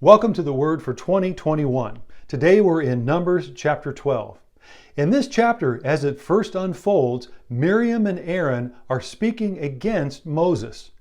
Welcome to the Word for 2021. Today we're in Numbers chapter 12. In this chapter, as it first unfolds, Miriam and Aaron are speaking against Moses.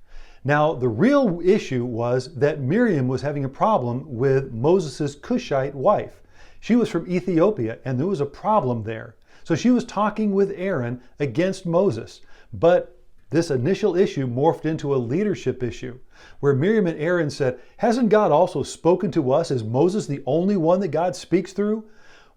Now, the real issue was that Miriam was having a problem with Moses' Cushite wife. She was from Ethiopia, and there was a problem there. So she was talking with Aaron against Moses. But this initial issue morphed into a leadership issue, where Miriam and Aaron said, "Hasn't God also spoken to us? Is Moses the only one that God speaks through?"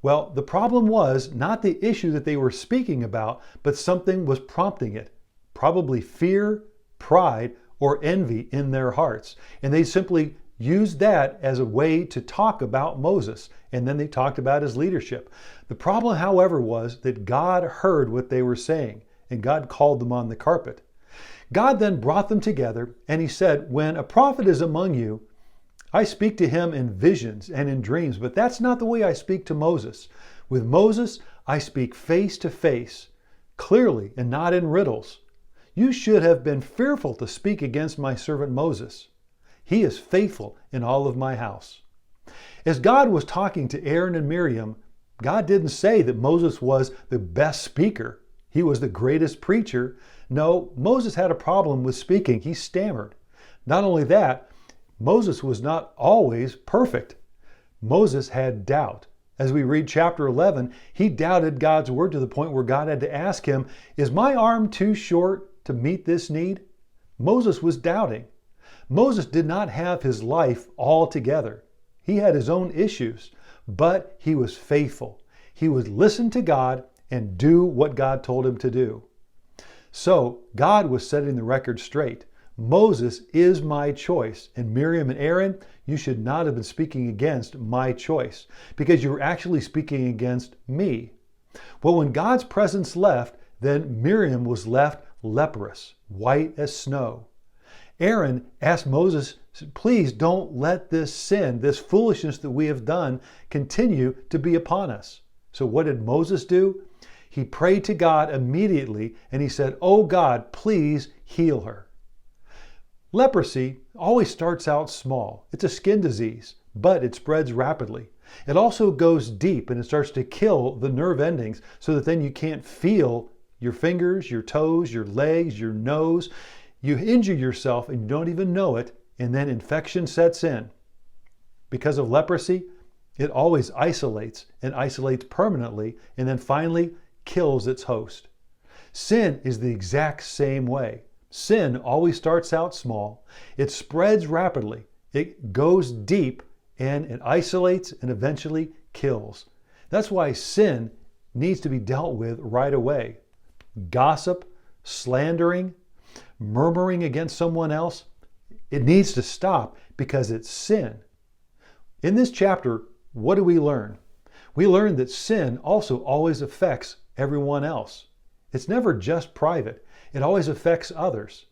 Well, the problem was not the issue that they were speaking about, but something was prompting it. Probably fear, pride, or envy in their hearts. And they simply used that as a way to talk about Moses. And then they talked about his leadership. The problem, however, was that God heard what they were saying, and God called them on the carpet. God then brought them together, and he said, "When a prophet is among you, I speak to him in visions and in dreams, but that's not the way I speak to Moses. With Moses, I speak face to face, clearly and not in riddles. You should have been fearful to speak against my servant Moses. He is faithful in all of my house." As God was talking to Aaron and Miriam, God didn't say that Moses was the best speaker. He was the greatest preacher. No, Moses had a problem with speaking. He stammered. Not only that, Moses was not always perfect. Moses had doubt. As we read chapter 11, he doubted God's word to the point where God had to ask him, "Is my arm too short to meet this need?" Moses was doubting. Moses did not have his life all together. He had his own issues, but he was faithful. He would listen to God and do what God told him to do. So God was setting the record straight. Moses is my choice, and Miriam and Aaron, you should not have been speaking against my choice, because you were actually speaking against me. Well, when God's presence left, then Miriam was left leprous, white as snow. Aaron asked Moses, "Please don't let this sin, this foolishness that we have done, continue to be upon us." So what did Moses do? He prayed to God immediately, and he said, "Oh God, please heal her." Leprosy always starts out small. It's a skin disease, but it spreads rapidly. It also goes deep, and it starts to kill the nerve endings so that then you can't feel your fingers, your toes, your legs, your nose. You injure yourself and you don't even know it, and then infection sets in. Because of leprosy, it always isolates and isolates permanently, and then finally kills its host. Sin is the exact same way. Sin always starts out small. It spreads rapidly. It goes deep, and it isolates and eventually kills. That's why sin needs to be dealt with right away. Gossip, slandering, murmuring against someone else, it needs to stop because it's sin. In this chapter, what do we learn? We learn that sin also always affects everyone else. It's never just private. It always affects others.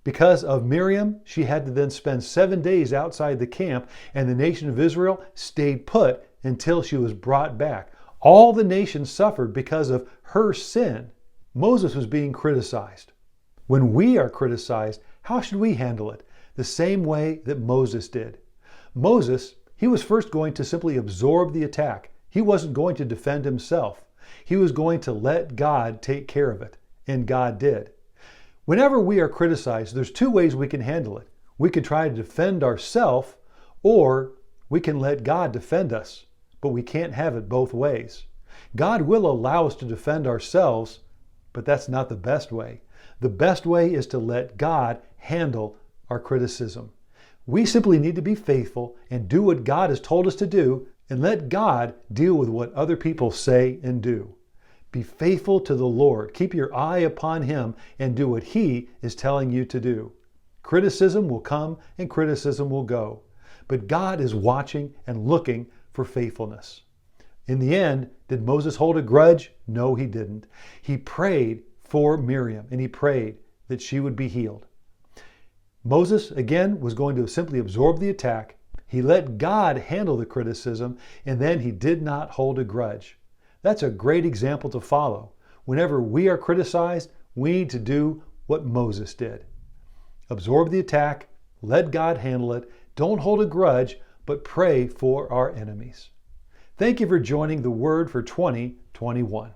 Because of Miriam, she had to then spend 7 days outside the camp, and the nation of Israel stayed put until she was brought back. All the nation suffered because of her sin. Moses was being criticized. When we are criticized, how should we handle it? The same way that Moses did. Moses, he was first going to simply absorb the attack. He wasn't going to defend himself. He was going to let God take care of it, and God did. Whenever we are criticized, there's two ways we can handle it. We can try to defend ourselves, or we can let God defend us, but we can't have it both ways. God will allow us to defend ourselves, but that's not the best way. The best way is to let God handle our criticism. We simply need to be faithful and do what God has told us to do, and let God deal with what other people say and do. Be faithful to the Lord. Keep your eye upon Him and do what He is telling you to do. Criticism will come and criticism will go, but God is watching and looking for faithfulness. In the end, did Moses hold a grudge? No, he didn't. He prayed for Miriam, and he prayed that she would be healed. Moses, again, was going to simply absorb the attack. He let God handle the criticism, and then he did not hold a grudge. That's a great example to follow. Whenever we are criticized, we need to do what Moses did. Absorb the attack, let God handle it, don't hold a grudge, but pray for our enemies. Thank you for joining the Word for 2021.